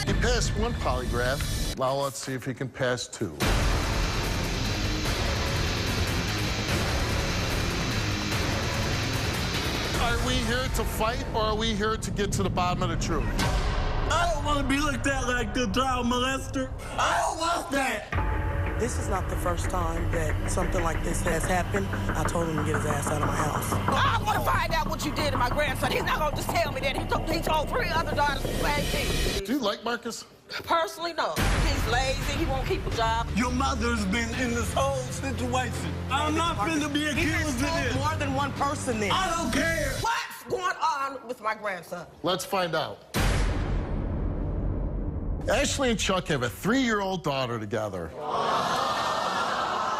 He passed one polygraph. Now let's see if he can pass two. Are we here to fight, or are we here to get to the bottom of the truth? I don't want to be looked at like the child molester. I don't want that. This is not the first time that something like this has happened. I told him to get his ass out of my house. I want to find out what you did to my grandson. He's not going to just tell me that. He told 3 other daughters the same thing. Do you like Marcus? Personally, no. He's lazy. He won't keep a job. Your mother's been in this whole situation. I'm not finna be accused of this. More than one person then. I don't care. What's going on with my grandson? Let's find out. Ashley and Chuck have a 3-year-old daughter together.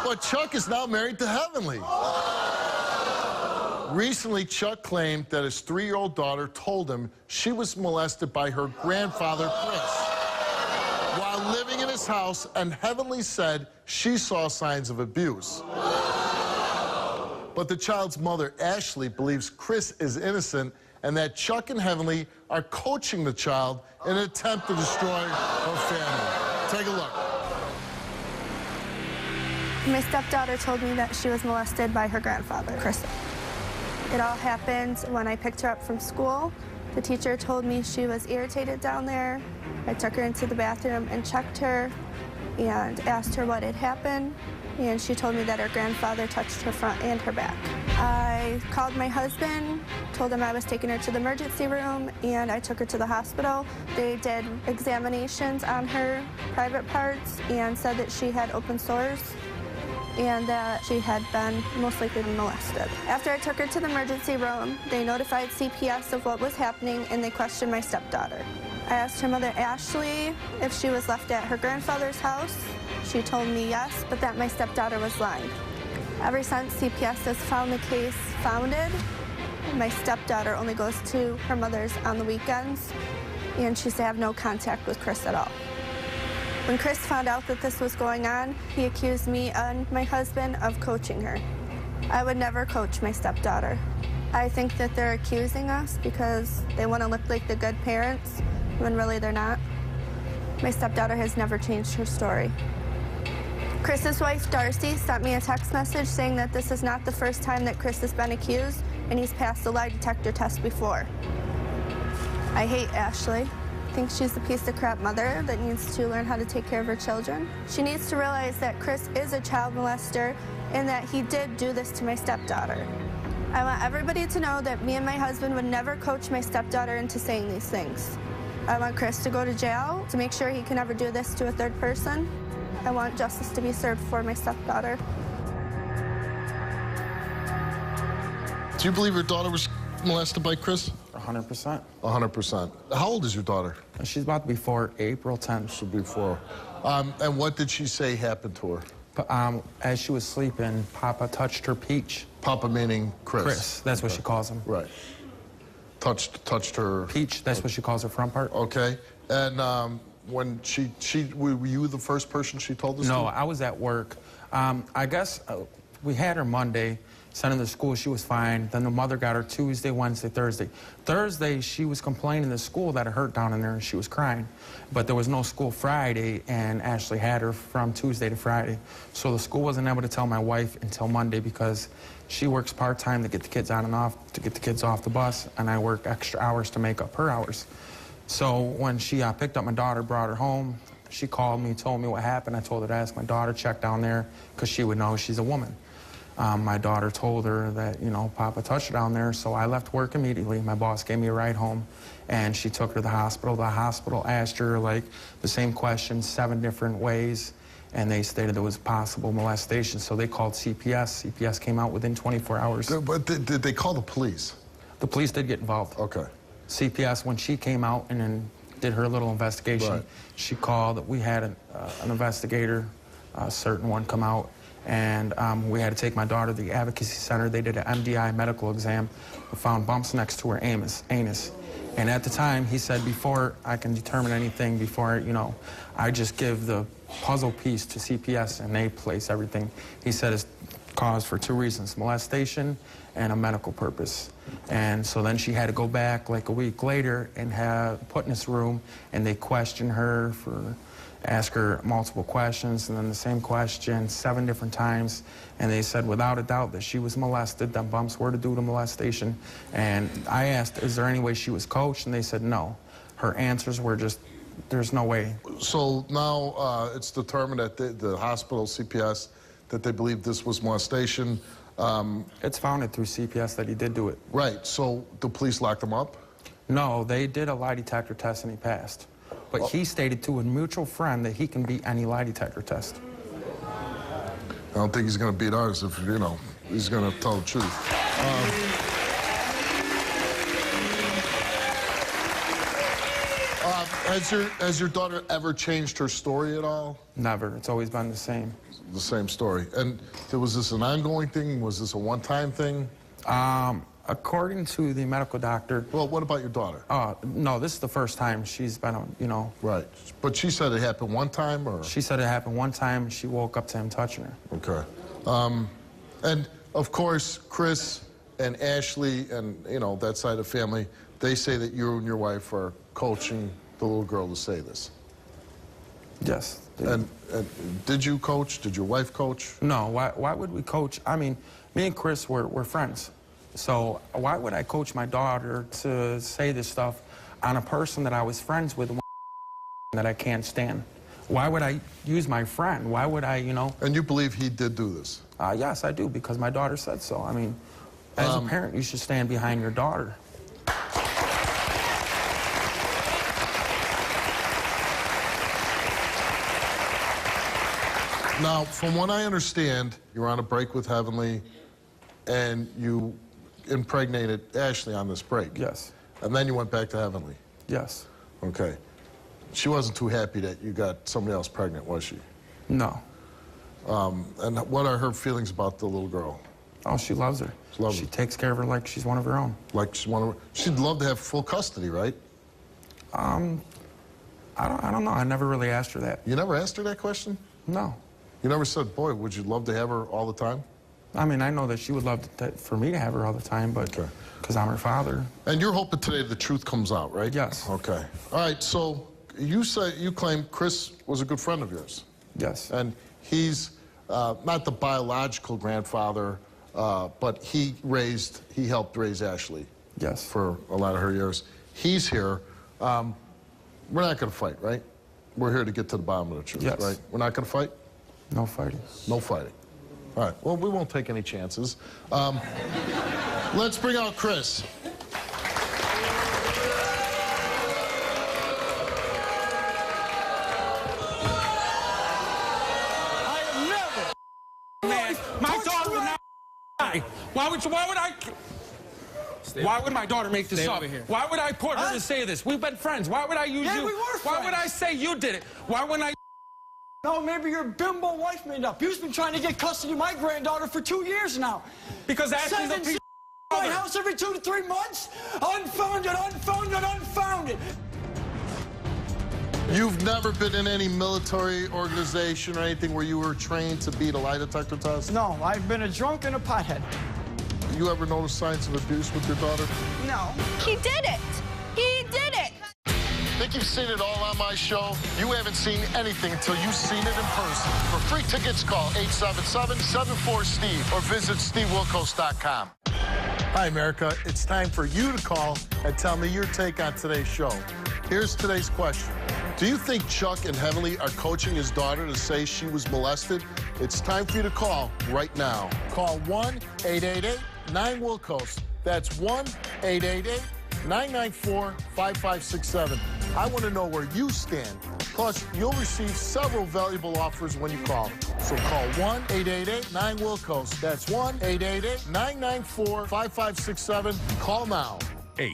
But Chuck is now married to Heavenly. Recently, Chuck claimed that his 3-year-old daughter told him she was molested by her grandfather, Chris, while living in his house, and Heavenly said she saw signs of abuse. But the child's mother, Ashley, believes Chris is innocent and that Chuck and Heavenly are coaching the child in an attempt to destroy her family. Take a look. My stepdaughter told me that she was molested by her grandfather, Chris. It all happened when I picked her up from school. The teacher told me she was irritated down there. I took her into the bathroom and checked her and asked her what had happened. And she told me that her grandfather touched her front and her back. I called my husband, told him I was taking her to the emergency room, and I took her to the hospital. They did examinations on her private parts and said that she had open sores and that she had been most likely molested. After I took her to the emergency room, they notified CPS of what was happening, and they questioned my stepdaughter. I asked her mother, Ashley, if she was left at her grandfather's house. She told me yes, but that my stepdaughter was lying. Ever since CPS has found the case founded, my stepdaughter only goes to her mother's on the weekends, and she's to have no contact with Chris at all. When Chris found out that this was going on, he accused me and my husband of coaching her. I would never coach my stepdaughter. I think that they're accusing us because they want to look like the good parents, when really they're not. My stepdaughter has never changed her story. Chris's wife, Darcy, sent me a text message saying that this is not the first time that Chris has been accused, and he's passed the lie detector test before. I hate Ashley. I think she's a piece of crap mother that needs to learn how to take care of her children. She needs to realize that Chris is a child molester and that he did do this to my stepdaughter. I want everybody to know that me and my husband would never coach my stepdaughter into saying these things. I want Chris to go to jail to make sure he can never do this to a third person. I want justice to be served for my stepdaughter. Do you believe your daughter was molested by Chris? 100%. 100%. How old is your daughter? She's about to be 4, April 10th. She'll be 4. And what did she say happened to her? But, as she was sleeping, Papa touched her peach. Papa meaning Chris? Chris, that's what she calls him. Right. Touched her... Peach, that's what she calls her front part. Okay. And when were you the first person she told this to? No, I was at work. I guess we had her Monday, sent her to school, she was fine. Then the mother got her Tuesday, Wednesday, Thursday. Thursday, she was complaining to school that it hurt down in there and she was crying. But there was no school Friday, and Ashley had her from Tuesday to Friday. So the school wasn't able to tell my wife until Monday because she works part-time to get the kids on and off, to get the kids off the bus, and I work extra hours to make up her hours. So when she picked up my daughter, brought her home, she called me, told me what happened. I told her to ask my daughter, check down there, because she would know, she's a woman. My daughter told her that, you know, Papa touched her down there, so I left work immediately. My boss gave me a ride home, and she took her to the hospital. The hospital asked her, like, the same questions 7 different ways, and they stated there was possible molestation, so they called CPS. CPS came out within 24 hours. But did they call the police? The police did get involved. Okay. CPS, when she came out and then did her little investigation, right. She called. We had an investigator, a certain one, come out, and we had to take my daughter to the advocacy center. They did an MDI medical exam. We found bumps next to her anus. And at the time, he said, before I can determine anything, before, you know, I just give the puzzle piece to CPS and they place everything. He said, cause for 2 reasons, molestation and a medical purpose. And so then she had to go back like a week later and put in this room, and they questioned her ask her multiple questions, and then the same question 7 different times, and they said without a doubt that she was molested. Them bumps were due to molestation. And I asked, is there any way she was coached? And they said no. Her answers were just, there's no way. So now it's determined at the hospital, CPS, that they believe this was molestation. It's founded through CPS that he did do it. Right, so the police locked him up? No, they did a lie detector test and he passed. But he stated to a mutual friend that he can beat any lie detector test. I don't think he's going to beat ours if, you know, he's going to tell the truth. Has your daughter ever changed her story at all? Never. It's always been the same. The same story. And was this an ongoing thing? Was this a one-time thing? According to the medical doctor... Well, what about your daughter? No, this is the first time she's been, you know... Right. But she said it happened one time, or...? She said it happened one time. She woke up to him touching her. Okay. And, of course, Chris and Ashley and, you know, that side of the family, they say that you and your wife are coaching the little girl to say this. Yes. And did you coach? Did your wife coach? No. Why would we coach? I mean, me and Chris were friends. So why would I coach my daughter to say this stuff on a person that I was friends with that I can't stand? Why would I use my friend? Why would I, you know? And you believe he did do this? Yes, I do, because my daughter said so. I mean, as a parent, you should stand behind your daughter. Now, from what I understand, you were on a break with Heavenly, and you impregnated Ashley on this break. Yes. And then you went back to Heavenly. Yes. Okay. She wasn't too happy that you got somebody else pregnant, was she? No. And what are her feelings about the little girl? Oh, she loves her. She takes care of her like she's one of her own. Like she'd love to have full custody, right? I don't know. I never really asked her that. You never asked her that question? No. You never said, boy, would you love to have her all the time? I mean, I know that she would love for me to have her all the time, but because I'm her father. And you're hoping today the truth comes out, right? Yes. Okay. All right, so you claim Chris was a good friend of yours. Yes. And he's not the biological grandfather, but he helped raise Ashley. Yes. For a lot of her years. He's here. We're not going to fight, right? We're here to get to the bottom of the truth, yes. Right? We're not going to fight? No fighting. No fighting. All right. Well, we won't take any chances. Let's bring out Chris. I have never... Man, my daughter would not die. Why would my daughter make this up? Why would I put her to say this? We've been friends. Why would I use you? We were Why would I say you did it? Why wouldn't I... No, maybe your bimbo wife made it up. You've been trying to get custody of my granddaughter for 2 years now. Because Ashley's a piece of my house every 2 to 3 months? Unfounded, unfounded, unfounded. You've never been in any military organization or anything where you were trained to beat a lie detector test? No, I've been a drunk and a pothead. You ever notice signs of abuse with your daughter? No. He did it. He did it. Think you've seen it all on my show? You haven't seen anything until you've seen it in person. For free tickets, call 877-74-STEVE or visit stevewilkos.com. Hi, America. It's time for you to call and tell me your take on today's show. Here's today's question. Do you think Chuck and Heavenly are coaching his daughter to say she was molested? It's time for you to call right now. Call 1-888-9-WILKOS. That's 1-888-994-5567. I want to know where you stand. Plus, you'll receive several valuable offers when you call. So call 1-888-9-WILKOS. That's 1-888-994-5567. Call now. 8.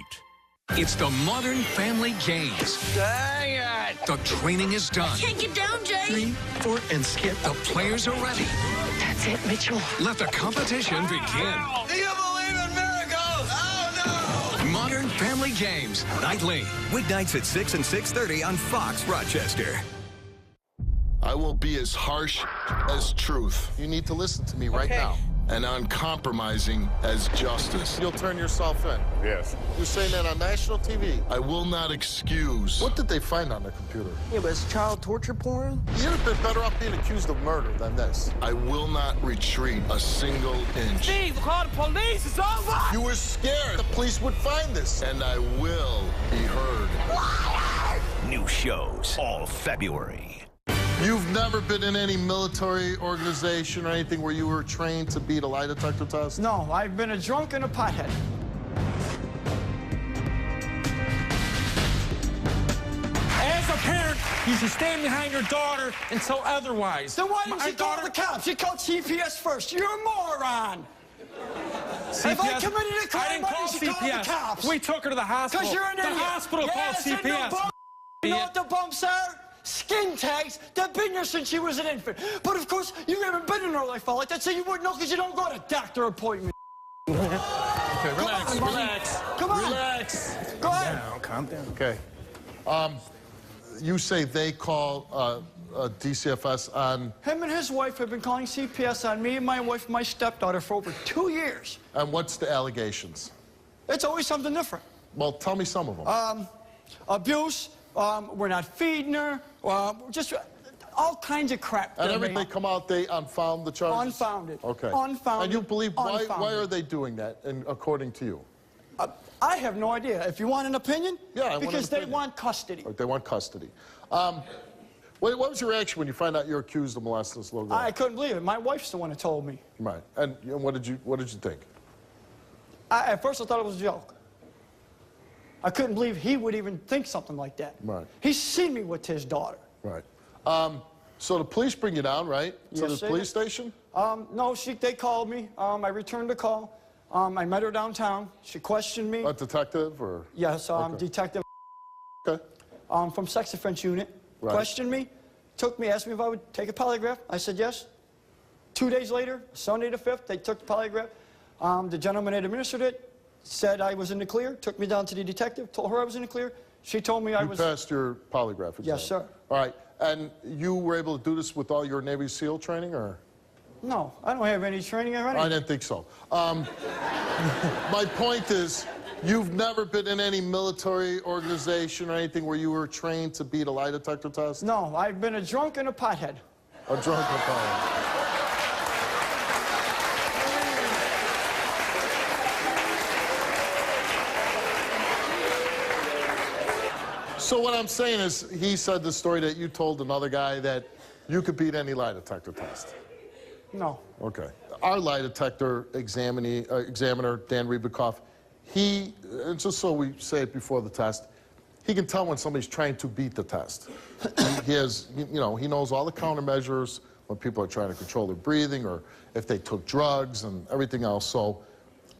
It's the Modern Family Games. Dang it. The training is done. Can't get down, Jay. 3, 4, and skip. The players are ready. That's it, Mitchell. Let the competition begin. Do you believe in miracles? Oh, no. Modern Family Games. Nightly. Weeknights at 6 and 6:30 on Fox Rochester. I will be as harsh as truth. You need to listen to me right now. and uncompromising as justice. You'll turn yourself in. Yes. You're saying that on national TV. I will not excuse. What did they find on the computer? It was child torture porn. You'd have been better off being accused of murder than this. I will not retreat a single inch. Steve, call the police. It's over. You were scared the police would find this. And I will be heard. Liar! New shows all February. You've never been in any military organization or anything where you were trained to beat a lie detector test? No, I've been a drunk and a pothead. As a parent, you should stand behind your daughter and tell otherwise. Then why didn't you call the cops? You called CPS first. You're a moron. CPS, if I committed a crime, I didn't why call didn't you call the cops? We took her to the hospital. Because you're an idiot. The hospital called CPS. You know what the bumps are? Skin tags. They've been here since she was an infant. But of course, you haven't been in her life all like that, so you wouldn't know because you don't go to doctor appointments. Okay, relax, relax. Come on. Relax. Go ahead. Calm down. Okay. You say they call DCFS on... Him and his wife have been calling CPS on me and my wife and my stepdaughter for over 2 years. And what's the allegations? It's always something different. Well, tell me some of them. Abuse, we're not feeding her, just all kinds of crap. And everything come out, they unfound the charges? Unfounded. Okay. Unfounded. And you believe, why unfounded. are they doing that, according to you? I have no idea. If you want an opinion? Yeah, I want an because they opinion. want custody. They want custody. What was your reaction when you find out you're accused of molesting this little girl? I couldn't believe it. My wife's the one who told me. Right. And what did you think? At first, I thought it was a joke. I couldn't believe he would even think something like that. Right. He's seen me with his daughter. Right. So the police bring you down, right? To Yes, the police station? No, they called me. I returned the call. I met her downtown. She questioned me. A detective or? Yes, Okay. Detective Okay. from Sex Offense Unit. Right. Questioned me, asked me if I would take a polygraph. I said yes. 2 days later, Sunday the 5th, they took the polygraph. The gentleman that administered it said I was in the clear, took me down to the detective, told her I was in the clear. She told me I was... You passed your polygraph exam? Yes, sir. All right. And you were able to do this with all your Navy SEAL training, or? No, I don't have any training or anything. I didn't think so. My point is, you've never been in any military organization or anything where you were trained to beat a lie detector test? No, I've been a drunk and a pothead. A drunk and pothead. So what I'm saying is, he said the story that you told another guy that you could beat any lie detector test. No. Okay. Our lie detector examiner, Dan Rebekoff, he, just so we say it before the test, he can tell when somebody's trying to beat the test. He has, you know, he knows all the countermeasures when people are trying to control their breathing or if they took drugs and everything else. So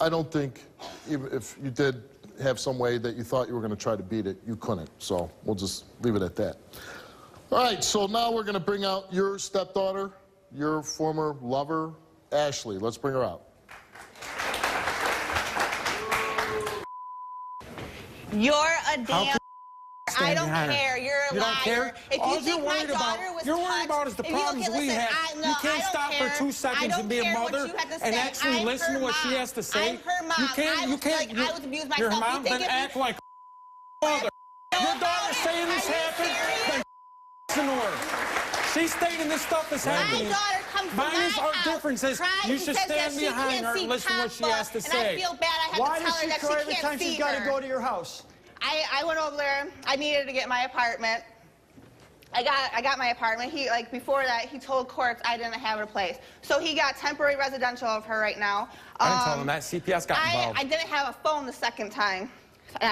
I don't think, even if you did have some way that you thought you were going to try to beat it, you couldn't. So we'll just leave it at that. All right, so now we're going to bring out your stepdaughter, your former lover, Ashley. Let's bring her out. You're a damn... I don't behind her? care. You're a You liar. don't care? If All you think you're my worried daughter about, was you're worried touched, about is the if you problems look at- we listen, have. no, You can't I don't stop care. for 2 I seconds don't and be a care what mother you have to and say. actually I'm listen her to what she mom. has to say. I'm her mom. You can't, I you was can't. like, I was abused myself. Your You mom think can if you- act like mother. Your daughter's saying this Are you happened, serious? then to her. She's stating this stuff is happening. My daughter comes to Mine is my our house difference is crying you should because that stand she behind can't her and see listen to what she Papa, has to and say. I feel bad. I Why had to does tell she her that cry every she time can't she's see got to her. go to your house? I went over there. I needed to get my apartment. I got my apartment. He, like, before that, he told courts I didn't have a place. So he got temporary residential of her right now. I didn't tell him that. CPS got involved. I didn't have a phone the second time.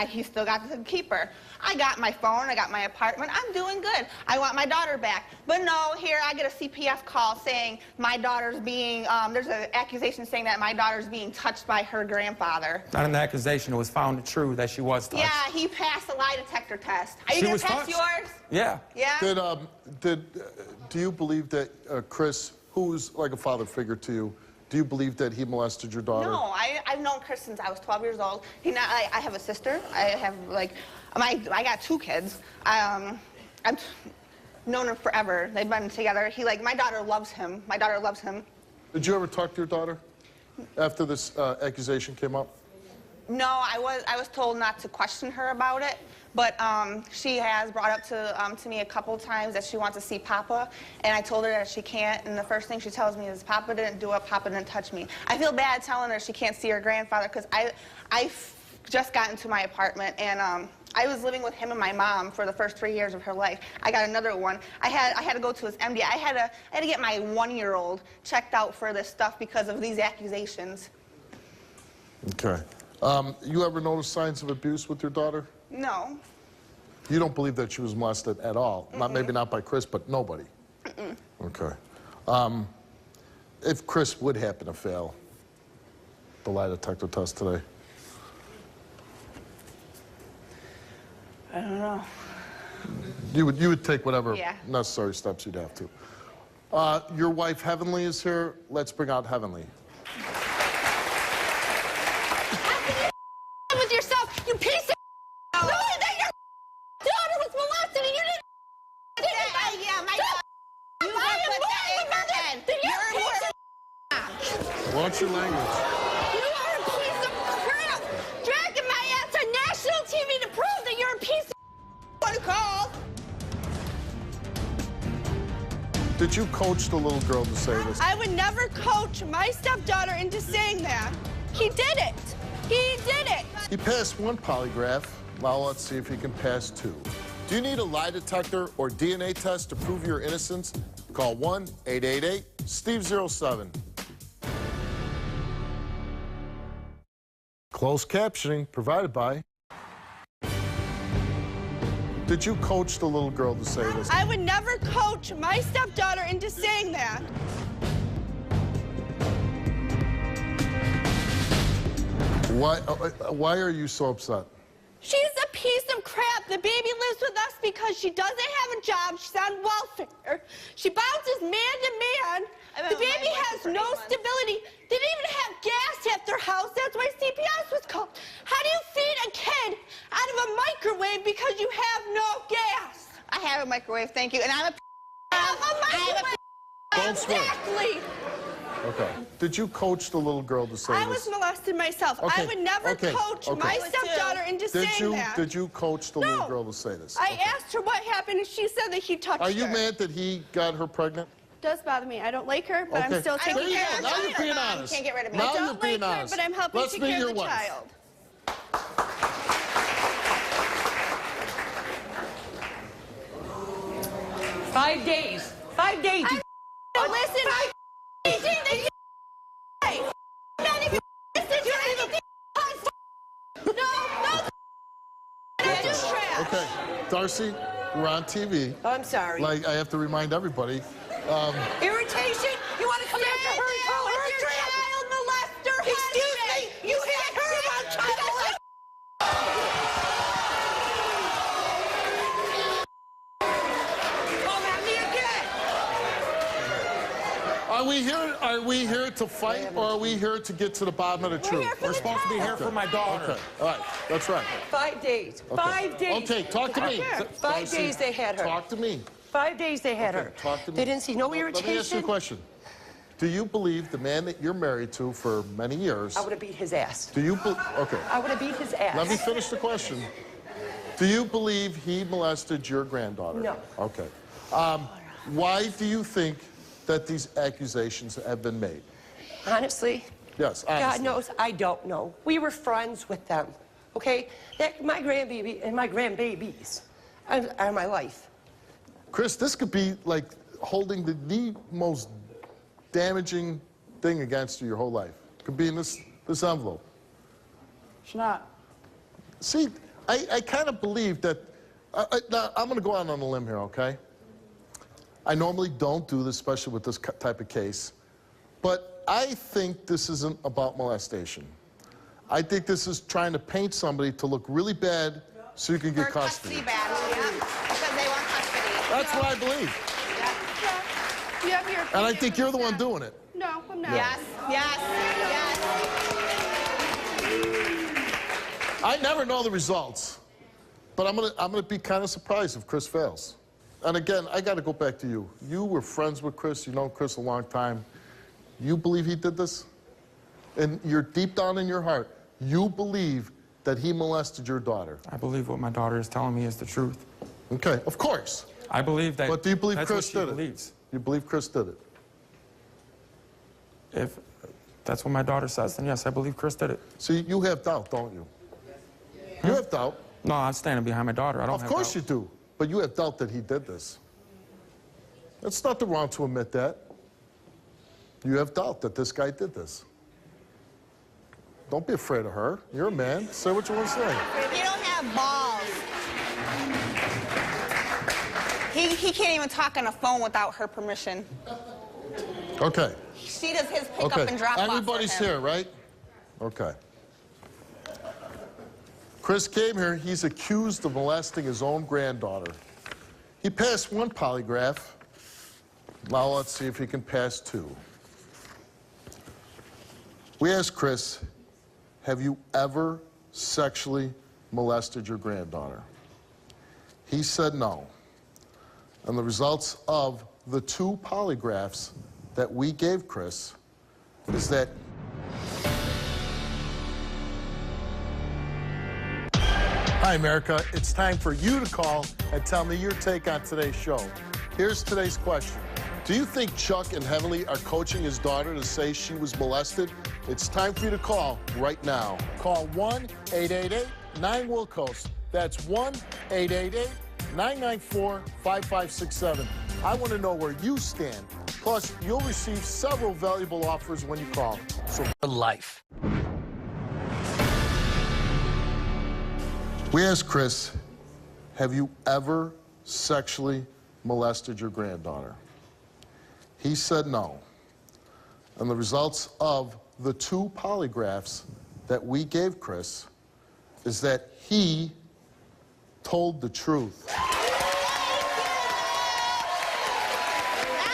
He still got to keep her. I got my phone. I got my apartment. I'm doing good. I want my daughter back. But no, here I get a CPS call saying my daughter's being, there's an accusation saying that my daughter's being touched by her grandfather. Not an accusation. It was found true that she was touched. Yeah, he passed a lie detector test. Are you She going was to pass touched. yours? Yeah. Yeah? Do you believe that Chris, who's like a father figure to you, do you believe that he molested your daughter? No, I've known Chris since I was 12 years old. I have a sister. I have, like, I got 2 kids. I've known him forever. They've been together. My daughter loves him. My daughter loves him. Did you ever talk to your daughter? after this accusation came up? No, I was told not to question her about it, but she has brought up to me a couple times that she wants to see Papa, and I told her that she can't, and the first thing she tells me is, Papa didn't do it, Papa didn't touch me. I feel bad telling her she can't see her grandfather, because I just got into my apartment, and I was living with him and my mom for the first 3 years of her life. I got another one. I had to go to his MD. I had to get my 1-year-old checked out for this stuff because of these accusations. Okay. You ever notice signs of abuse with your daughter? No. You don't believe that she was molested at all? Maybe not by Chris, but nobody? Okay. If Chris would happen to fail the lie detector test today? I don't know. You would take whatever necessary steps you'd have to. Your wife, Heavenly, is here. Let's bring out Heavenly. With yourself, you piece of knowing that your daughter was molested and you didn't Yeah, my daughter. You have put that in her head. You're more. Watch your language. You are a piece of crap! Dragging my ass on national TV to prove that you're a piece of What call? Did you coach the little girl to say this? I would never coach my stepdaughter into saying that. He did it. He did it. He passed 1 polygraph. Now let's see if he can pass 2. Do you need a lie detector or DNA test to prove your innocence? Call 1-888-STEVE-07. Closed captioning provided by. Did you coach the little girl to say this? I would never coach my stepdaughter into saying that. Why are you so upset? She's a piece of crap. The baby lives with us because she doesn't have a job. She's on welfare. She bounces man to man. The baby has no stability. They didn't even have gas at their house. That's why CPS was called. How do you feed a kid out of a microwave because you have no gas? I have a microwave, thank you. And I'm a microwave. Don't swear. Exactly. Okay. Did you coach the little girl to say I this? was molested myself. Okay. I would never coach my stepdaughter into saying that. Did you coach the little girl to say this? I asked her what happened, and she said that he touched her. Are you mad that he got her pregnant? Does bother me. I don't like her, but I'm still taking care of her. Now you're being honest. You can't get rid of me. Now I you're don't being like her, honest. but I'm helping Let's take meet care your of the wife. child. 5 days. 5 days. Listen, not even Okay, Darcy, we're on TV. Oh, I'm sorry. Like, I have to remind everybody. Irritation? You want to come after her and call her a child molester. Excuse me? You hit her about child molester? Come at me again. Are we here to fight, or are we here to get to the bottom of the truth? We're supposed to be here for my daughter. Okay, all right, that's right. 5 days. Okay. 5 days. Okay, talk to me. 5 days they had her. Talk to me. 5 days they had Okay, her. talk to me. They didn't see no irritation. Let me ask you a question. Do you believe the man that you're married to for many years... I would have beat his ass. Do you... Okay. I would have beat his ass. Let me finish the question. Do you believe he molested your granddaughter? No. Okay. Why do you think that these accusations have been made? Honestly? Yes, honestly. God knows I don't know. We were friends with them, okay? My grandbaby and my grandbabies are my life. Chris, this could be like holding the most damaging thing against you your whole life. It could be in this envelope. It's not. See, I kind of believe that... now, I'm going to go out on a limb here, okay? I normally don't do this, especially with this type of case. But I think this isn't about molestation. I think this is trying to paint somebody to look really bad so you can get custody. Custody battle, yeah. Because they want custody. That's what I believe. You have your And I think you're the one doing it. No, I'm not. Yes, yes, yes. I never know the results. But I'm gonna be kind of surprised if Chris fails. And again, I got to go back to you. You were friends with Chris. You know Chris a long time. You believe he did this? and you're deep down in your heart, you believe that he molested your daughter? I believe what my daughter is telling me is the truth. Okay, of course. I believe that. But do you believe that's Chris what she did it? believes. You believe Chris did it? If that's what my daughter says, then yes, I believe Chris did it. See, you have doubt, don't you? You have doubt. No, I'm standing behind my daughter. I don't have doubt. Of course you do, but you have doubt that he did this. It's nothing wrong to admit that. You have doubt that this guy did this. Don't be afraid of her. You're a man. Say what you want to say. You don't have balls. He can't even talk on the phone without her permission. Okay. She does his pick up and drop off. Everybody's here, right? Okay. Chris came here. He's accused of molesting his own granddaughter. He passed one polygraph. Now let's see if he can pass two. We asked Chris, have you ever sexually molested your granddaughter? He said no. And the results of the two polygraphs that we gave Chris is that Hi, America. It's time for you to call and tell me your take on today's show. Here's today's question. Do you think Chuck and Heavenly are coaching his daughter to say she was molested? It's time for you to call right now. Call 1-888-9-WILKOS. That's 1-888-994-5567. I want to know where you stand. Plus, you'll receive several valuable offers when you call. So, Life. we asked Chris, have you ever sexually molested your granddaughter? He said no. And the results of the two polygraphs that we gave Chris is that he told the truth. Now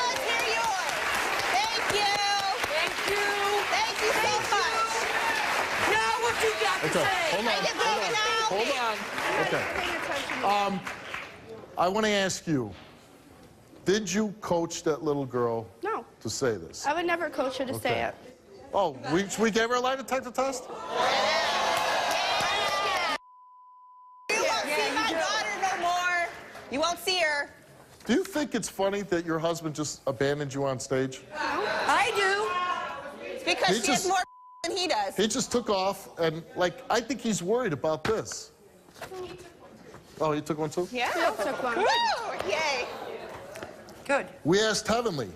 let's hear yours. Thank you. Thank you. Thank you so much. Now what you got to Okay, say? hold on. Okay. I want to ask you, did you coach that little girl No. to say this? I would never coach her to say it. Oh, we gave her a lie detector test? You won't see my daughter no more. You won't see her. Do you think it's funny that your husband just abandoned you on stage? I do. It's because she has more than he does. He just took off, and, like, I think he's worried about this. Oh, he took one too? Yeah. Yep, took one. Woo! Yay. Good. We asked Heavenly,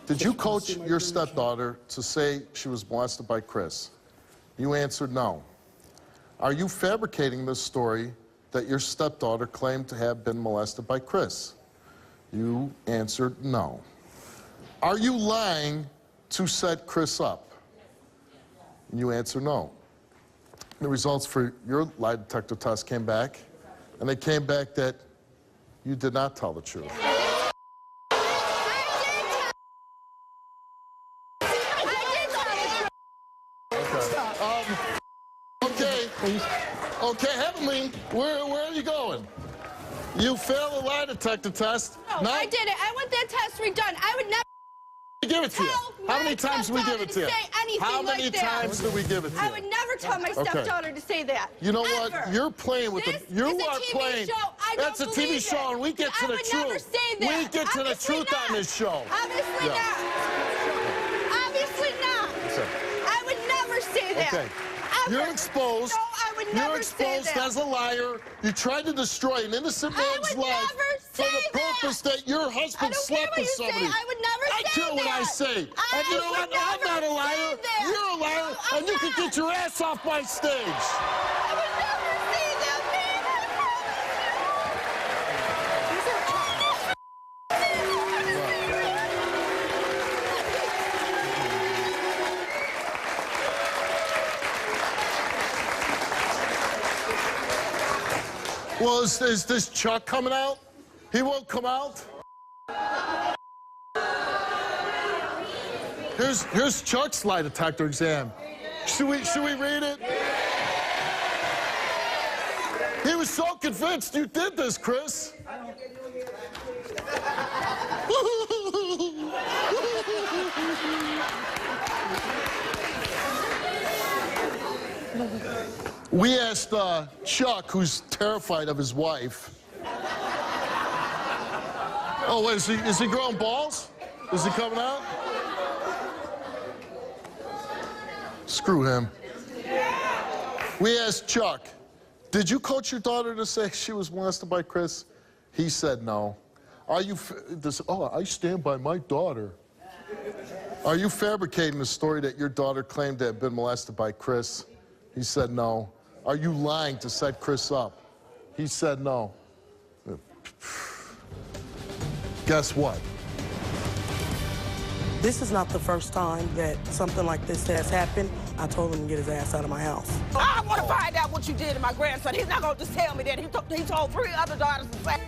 did you coach your stepdaughter to say she was molested by Chris? You answered no. Are you fabricating this story that your stepdaughter claimed to have been molested by Chris? You answered no. Are you lying to set Chris up? You answered no. The results for your lie detector test came back, and they came back that you did not tell the truth. Okay, Heavenly, where are you going? You failed the lie detector test. No, I did it. I want that test redone. I would never give it to you. tell How many times do we give it to you? say anything How many like that. times do we give it to you? I would never tell my stepdaughter to say that. You know Ever. what? You're playing with This it. You is a are TV playing. show. I That's a don't TV believe show, it. and we get to I the would truth. never say that. We get to the Obviously truth not. on this show. Obviously Yeah. not. Obviously not. Okay. I would never say that. Okay. Ever. You're exposed. No, I would never You're exposed say that. as a liar. You tried to destroy an innocent man's would life never for the say purpose that your husband I don't care slept what with you somebody. say. I would never I say care what I that. say. And you know what? would I'm not a never liar. say that. You're a liar, No, I'm and you can not. get your ass off my stage. I would never say that, man. Well, is this Chuck coming out? He won't come out? Here's Chuck's lie detector exam. Should we read it? He was so convinced you did this, Chris. We asked Chuck, who's terrified of his wife. Oh, wait, is he growing balls? Is he coming out? Screw him. We asked Chuck, did you coach your daughter to say she was molested by Chris? He said no. Are you, I stand by my daughter. Are you fabricating the story that your daughter claimed to have been molested by Chris? He said no. Are you lying to set Chris up? He said no. Guess what? This is not the first time that something like this has happened. I told him to get his ass out of my house. I want to find out what you did to my grandson. He's not going to just tell me that. He told 3 other daughters the same.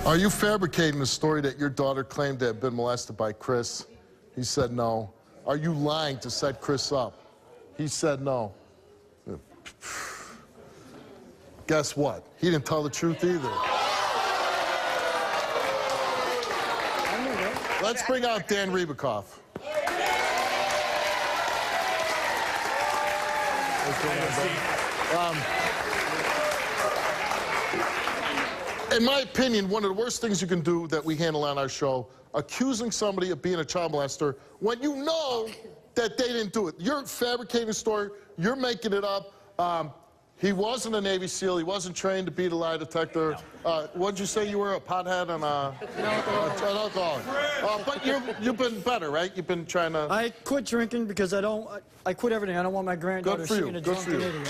Are you fabricating the story that your daughter claimed to have been molested by Chris? He said no. Are you lying to set Chris up? He said no. Guess what? He didn't tell the truth either. Let's bring out Dan Ribicoff. In my opinion, one of the worst things you can do that we handle on our show, accusing somebody of being a child molester when you know that they didn't do it. You're fabricating a story. You're making it up. He wasn't a Navy SEAL. He wasn't trained to be the lie detector. What'd you say you were, a pothead and an alcoholic? But you've been better, right? You've been trying to... I quit drinking because I quit everything. I don't want my granddaughter seeing a drunken idiot.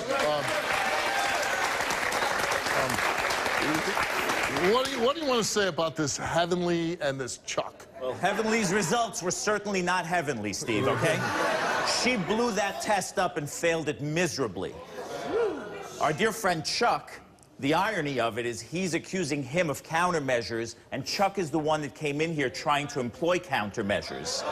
What do you want to say about this Heavenly and this Chuck? Well, Heavenly's results were certainly not heavenly, Steve, okay? She blew that test up and failed it miserably. Our dear friend Chuck, the irony of it is he's accusing him of countermeasures, and Chuck is the one that came in here trying to employ countermeasures.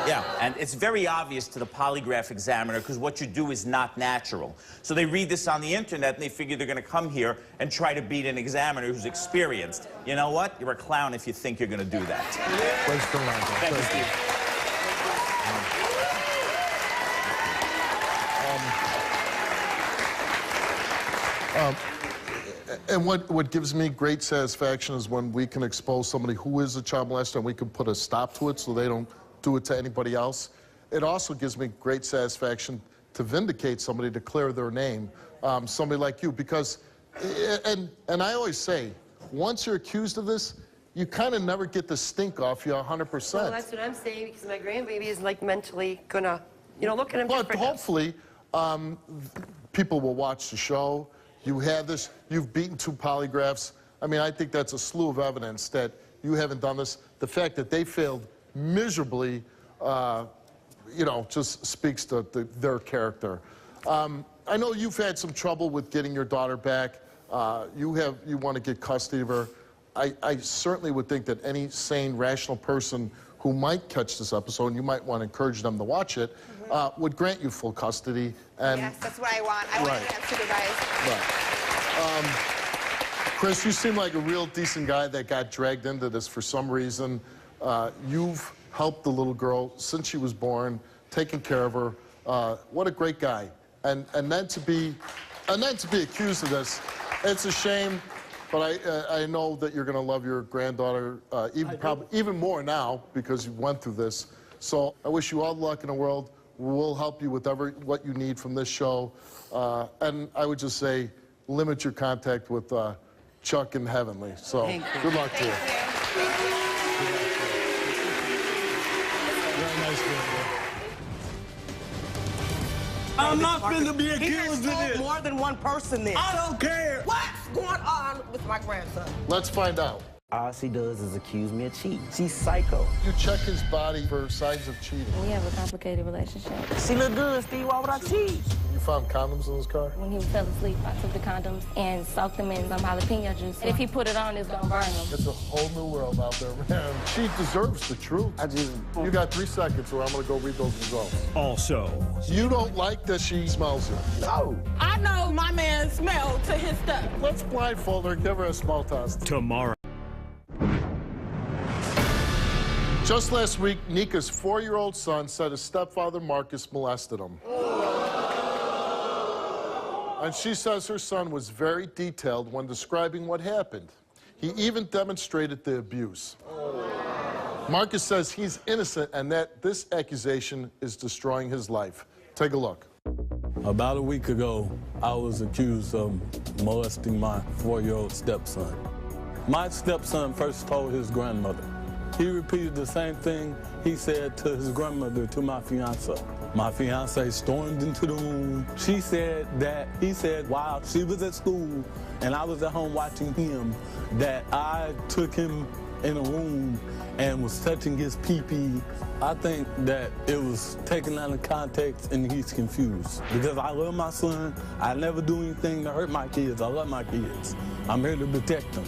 Yeah, and it's very obvious to the polygraph examiner because what you do is not natural. So they read this on the internet and they figure they're going to come here and try to beat an examiner who's experienced. You know what? You're a clown if you think you're going to do that. Thank you, Steve. And what gives me great satisfaction is when we can expose somebody who is a child molester and we can put a stop to it so they don't do it to anybody else. It also gives me great satisfaction to vindicate somebody, to clear their name, somebody like you, because, and I always say, once you're accused of this, you kind of never get the stink off you 100%. Well, that's what I'm saying, because my grandbaby is like mentally gonna, you know, look at him different. But hopefully, people will watch the show. You have this, you've beaten 2 polygraphs. I mean, I think that's a slew of evidence that you haven't done this. The fact that they failed miserably, you know, just speaks to their character. I know you've had some trouble with getting your daughter back. You want to get custody of her. I certainly would think that any sane, rational person who might catch this episode, and you might want to encourage them to watch it, would grant you full custody. And yes, that's what I want. I want it unsupervised. Right. Chris, you seem like a real decent guy that got dragged into this for some reason. You've helped the little girl since she was born, taken care of her. What a great guy. And then to be accused of this, it's a shame. But I know that you're going to love your granddaughter even more now because you went through this. So I wish you all the luck in the world. We'll help you with what you need from this show. And I would just say, limit your contact with Chuck and Heavenly. So good luck to you. Very nice video. I'm not finna be accused of this. More than one person there. I don't care. What's going on with my grandson? Let's find out. All she does is accuse me of cheating. She's psycho. You check his body for signs of cheating. We have a complicated relationship. She look good, Steve. Why would I cheat? You found condoms in his car? When he fell asleep, I took the condoms and soaked them in some jalapeno juice. And if he put it on, it's gonna burn him. It's a whole new world out there, man. She deserves the truth. You got 3 seconds or I'm gonna go read those results. Also, you don't like that she smells you? No. I know my man smelled to his stuff. Let's blindfold her and give her a smell test. Tomorrow. Just last week, Nika's 4-year-old son said his stepfather, Marcus, molested him. And she says her son was very detailed when describing what happened. He even demonstrated the abuse. Marcus says he's innocent and that this accusation is destroying his life. Take a look. About a week ago, I was accused of molesting my 4-year-old stepson. My stepson first told his grandmother. He repeated the same thing he said to his grandmother to my fiance. My fiance stormed into the room. She said that he said while she was at school and I was at home watching him, that I took him in a room and was touching his pee-pee. I think that it was taken out of context and he's confused. Because I love my son. I never do anything to hurt my kids. I love my kids. I'm here to protect them.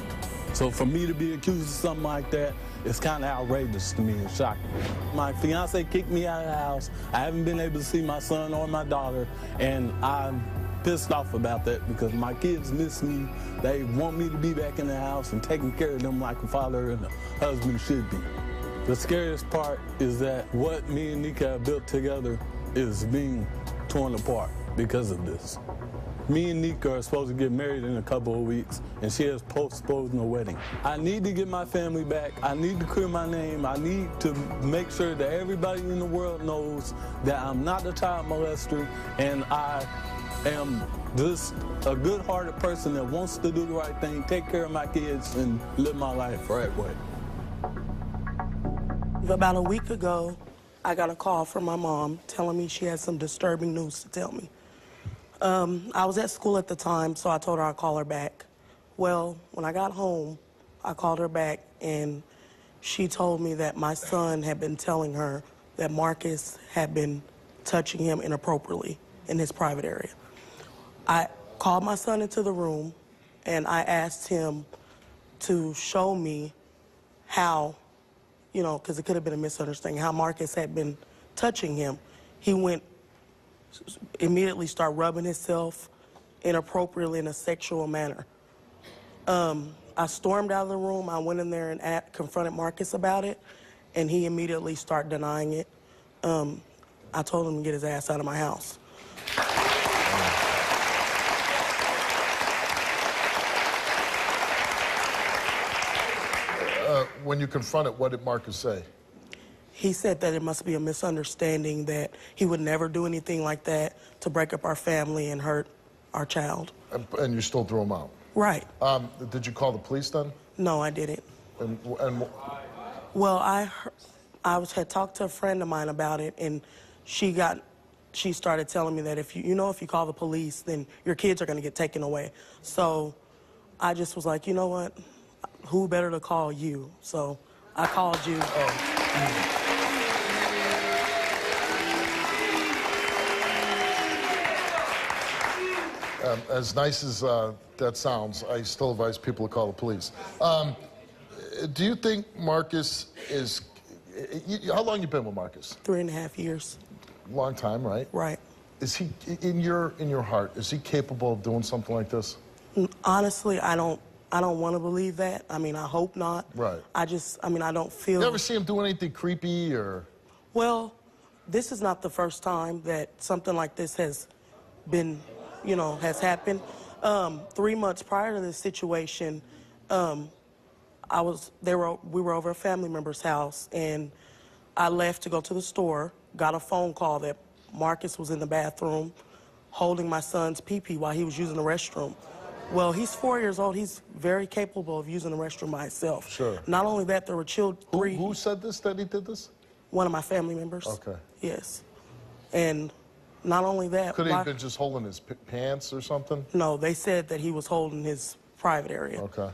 So for me to be accused of something like that, it's kind of outrageous to me and shocking. My fiance kicked me out of the house. I haven't been able to see my son or my daughter, and I'm pissed off about that because my kids miss me. They want me to be back in the house and taking care of them like a father and a husband should be. The scariest part is that what me and Nika have built together is being torn apart because of this. Me and Nika are supposed to get married in a couple of weeks, and she has postponed the wedding. I need to get my family back. I need to clear my name. I need to make sure that everybody in the world knows that I'm not a child molester, and I am just a good-hearted person that wants to do the right thing, take care of my kids, and live my life the right way. About a week ago, I got a call from my mom telling me she had some disturbing news to tell me. I was at school at the time, so I told her I'd call her back. Well, when I got home, I called her back, and she told me that my son had been telling her that Marcus had been touching him inappropriately in his private area. I called my son into the room, and I asked him to show me how, you know, because it could have been a misunderstanding, how Marcus had been touching him. He immediately started rubbing himself inappropriately in a sexual manner. I stormed out of the room. I went in there and confronted Marcus about it, and he immediately started denying it. I told him to get his ass out of my house. When you confront it, what did Marcus say? He said that it must be a misunderstanding, that he would never do anything like that to break up our family and hurt our child. And you still threw him out? Right. Did you call the police then? No, I didn't. Well, I had talked to a friend of mine about it, and she started telling me that if you call the police, then your kids are going to get taken away. So I just was like, you know what? Who better to call you? So I called you. As nice as that sounds, I still advise people to call the police. Do you think Marcus is... How long you been with Marcus? 3.5 years. Long time, right? Right. Is he, in your heart, is he capable of doing something like this? Honestly, I don't want to believe that. I mean, I hope not. Right. I don't feel... You ever see him do anything creepy or... Well, this is not the first time that something like this has been, has happened. 3 months prior to this situation, we were over a family member's house, and I left to go to the store, got a phone call that Marcus was in the bathroom holding my son's pee-pee while he was using the restroom. Well, he's 4 years old. He's very capable of using the restroom by himself. Sure. Not only that, there were children. Who said this, that he did this? One of my family members. Okay. Yes. And not only that... Could he have been just holding his pants or something? No, they said that he was holding his private area. Okay.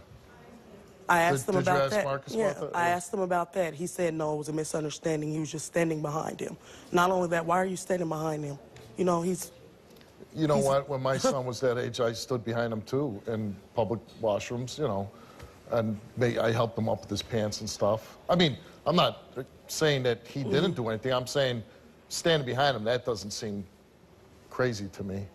I asked him about that. Did you ask Marcus about that? I asked him about that. He said no, it was a misunderstanding. He was just standing behind him. Not only that, why are you standing behind him? He's... You know what? When my son was that age, I stood behind him, too, in public washrooms, and I helped him up with his pants and stuff. I mean, I'm not saying that he didn't do anything. I'm saying standing behind him, that doesn't seem crazy to me.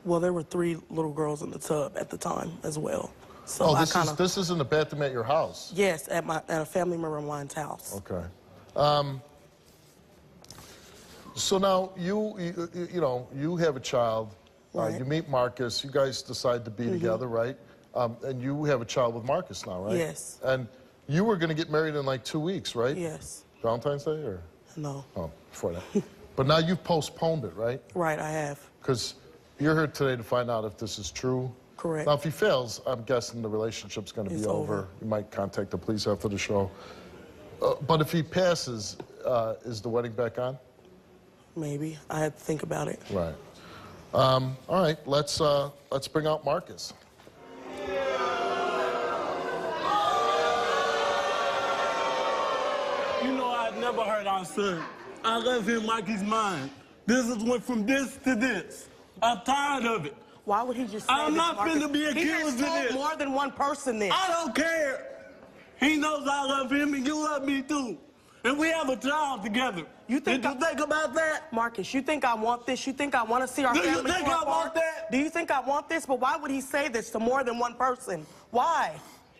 Well, there were 3 little girls in the tub at the time as well. So this is in the bathroom at your house? Yes, at a family member of mine's house. Okay. So now you have a child. Right. You meet Marcus. You guys decide to be together, right? And you have a child with Marcus now, right? Yes. And you were going to get married in like 2 weeks, right? Yes. Valentine's Day, or? No. Oh, before that. But now you've postponed it, right? Right, I have. Because you're here today to find out if this is true. Correct. Now, if he fails, I'm guessing the relationship's going to be over. You might contact the police after the show. But if he passes, is the wedding back on? Maybe. I had to think about it. Right. All right. Let's bring out Marcus. You know, I've never heard our son. I love him like he's mine. This has went from this to this. I'm tired of it. Why would he just say I'm this, not Marcus? finna be accused He has of told this. more than one person this. I don't care. He knows I love him and you love me too. And we have a child together. Did you think about that? Marcus, you think I want this? You think I want to see our family? Do you think I want that? Do you think I want this? But why would he say this to more than one person? Why?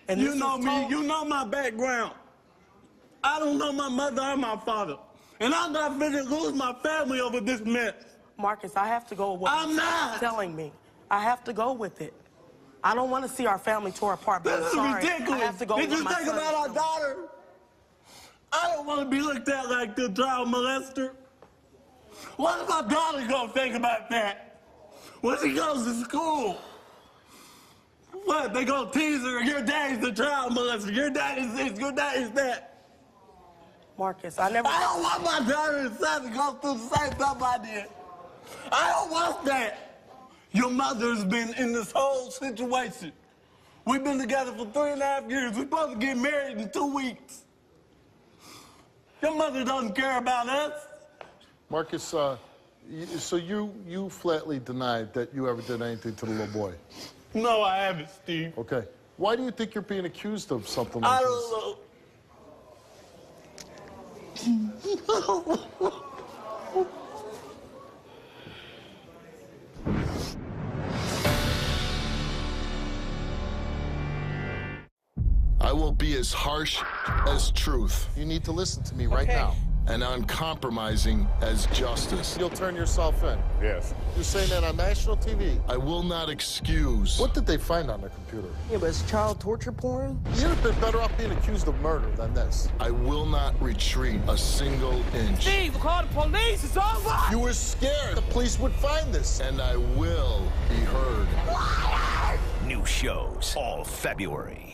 And You this know is me. told- You know my background. I don't know my mother or my father. And I'm not finna lose my family over this mess. Marcus, I have to go with what I'm he's not. telling me. I have to go with it. I don't want to see our family tore apart, but This I'm is sorry. ridiculous. I have to go Did with you my think son. about our daughter? I don't want to be looked at like the child molester. What if my daughter gonna think about that? When she goes to school? What, they gonna tease her, your daddy's the child molester, your daddy's this, your daddy's that. Marcus, I never... I don't want my daughter and son to go through the same stuff I did. I don't want that. Your mother's been in this whole situation. We've been together for 3.5 years. We're supposed to get married in 2 weeks. Your mother doesn't care about us. Marcus, so you flatly denied that you ever did anything to the little boy? No, I haven't, Steve. Okay. Why do you think you're being accused of something like I this? don't know. I will be as harsh as truth. You need to listen to me right now. And uncompromising as justice. You'll turn yourself in. Yes. You're saying that on national TV. I will not excuse. What did they find on the computer? Yeah, but it's child torture porn? You'd have been better off being accused of murder than this. I will not retreat a single inch. Steve, call the police. It's over. You were scared the police would find this. And I will be heard. New shows all February.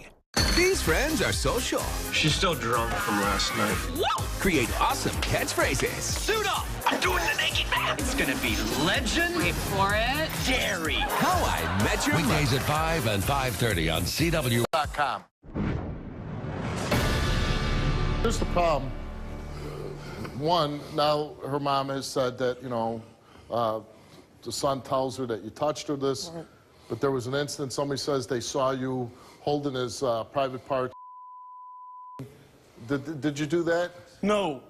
These friends are social. She's still drunk from last night. Whoa! Create awesome catchphrases. Suit up! I'm doing the naked man! It's gonna be legend. Wait for it. Dairy. How I Met Your Mother. Weekdays at 5 and 5:30 on CW.com. Here's the problem. One, now her mom has said that, the son tells her that you touched her this, but there was an incident, somebody says they saw you holding his private part. Did you do that? No.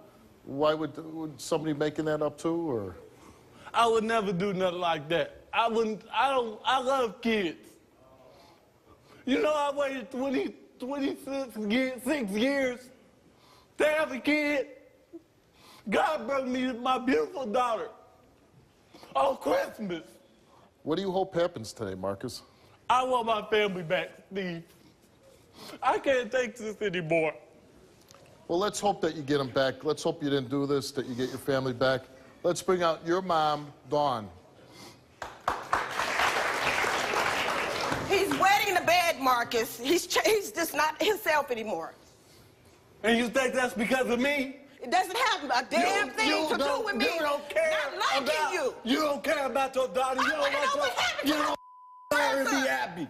Why would somebody making that up too, or? I would never do nothing like that. I love kids. You know, I waited 26 years to have a kid. God brought me my beautiful daughter on Christmas. What do you hope happens today, Marcus? I want my family back, Steve. I can't take this anymore. Well, let's hope that you get them back. Let's hope you didn't do this, that you get your family back. Let's bring out your mom, Dawn. He's wetting the bed, Marcus. He's just not himself anymore. And you think that's because of me? It doesn't have a damn thing to do with me. You don't care Not liking about you. You don't care about your daughter. You don't want your, you don't want her to be happy.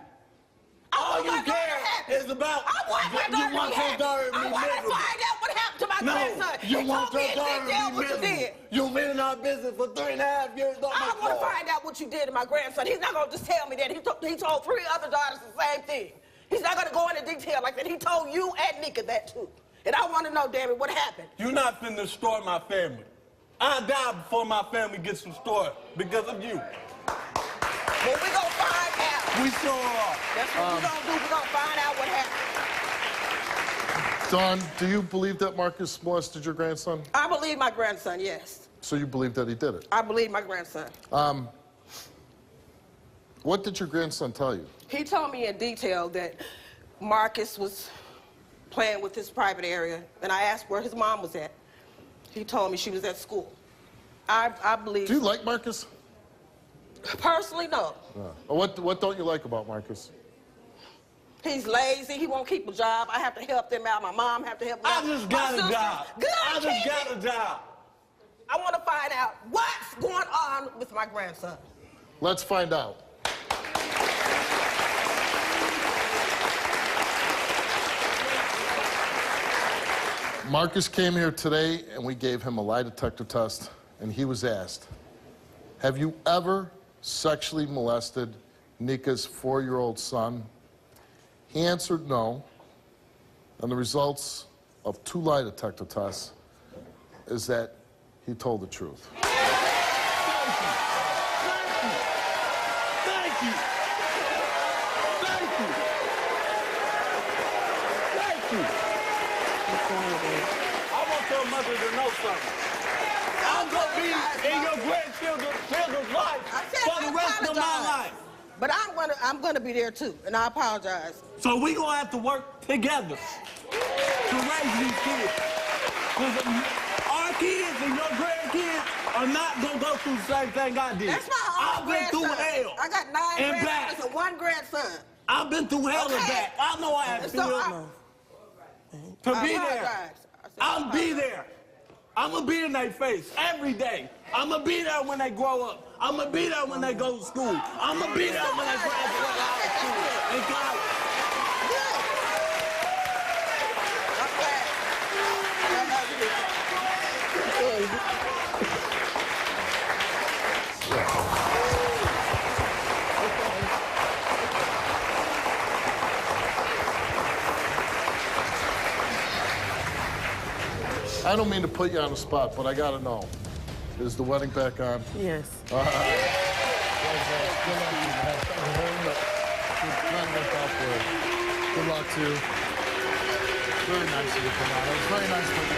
All you care is about I want my daughter you want to be your happy. daughter to be I want to miserable. find out what happened to my grandson. You He want told me your in daughter detail to be what you miserable. did. You've been in our business for 3.5 years. I want to find out what you did to my grandson. He's not going to just tell me that. He told 3 other daughters the same thing. He's not going to go into detail like that. He told you and Nika that too. And I want to know, damn it, what happened? You're not finna destroy my family. I'll die before my family gets destroyed because of you. Well, we gonna find out. We sure are. That's what we gonna do. We gonna find out what happened. Dawn, do you believe that Marcus molested your grandson? I believe my grandson, yes. So you believe that he did it? I believe my grandson. What did your grandson tell you? He told me in detail that Marcus was playing with his private area, and I asked where his mom was at. He told me she was at school. I believe... Do you like Marcus? Personally, no. What don't you like about Marcus? He's lazy. He won't keep a job. I have to help them out. My mom have to help them out. I just got a job. Good, I just got a job. I want to find out what's going on with my grandson. Let's find out. Marcus came here today, and we gave him a lie detector test, and he was asked, have you ever sexually molested Nika's 4-year-old son? He answered no, and the results of 2 lie detector tests is that he told the truth. Thank you. Thank you. Thank you. I want your mother to know something. I'm going to be in your grandchildren's life for the rest of my life. But I'm gonna be there too, and I apologize. So we gonna have to work together to raise these kids. Because our kids and your grandkids are not gonna go through the same thing I did. That's my I've been through hell. I got 9 grandsons and 1 grandson. I've been through hell and back. I know I have to be there. I'll be there. I'm gonna be in their face every day. I'm gonna be there when they grow up. I'm gonna be there when they go to school. I'm gonna be there when they graduate out of school. And God, I don't mean to put you on the spot, but I gotta know. Is the wedding back on? Yes. Good luck to you. Very nice of you to come out. It was very nice of you.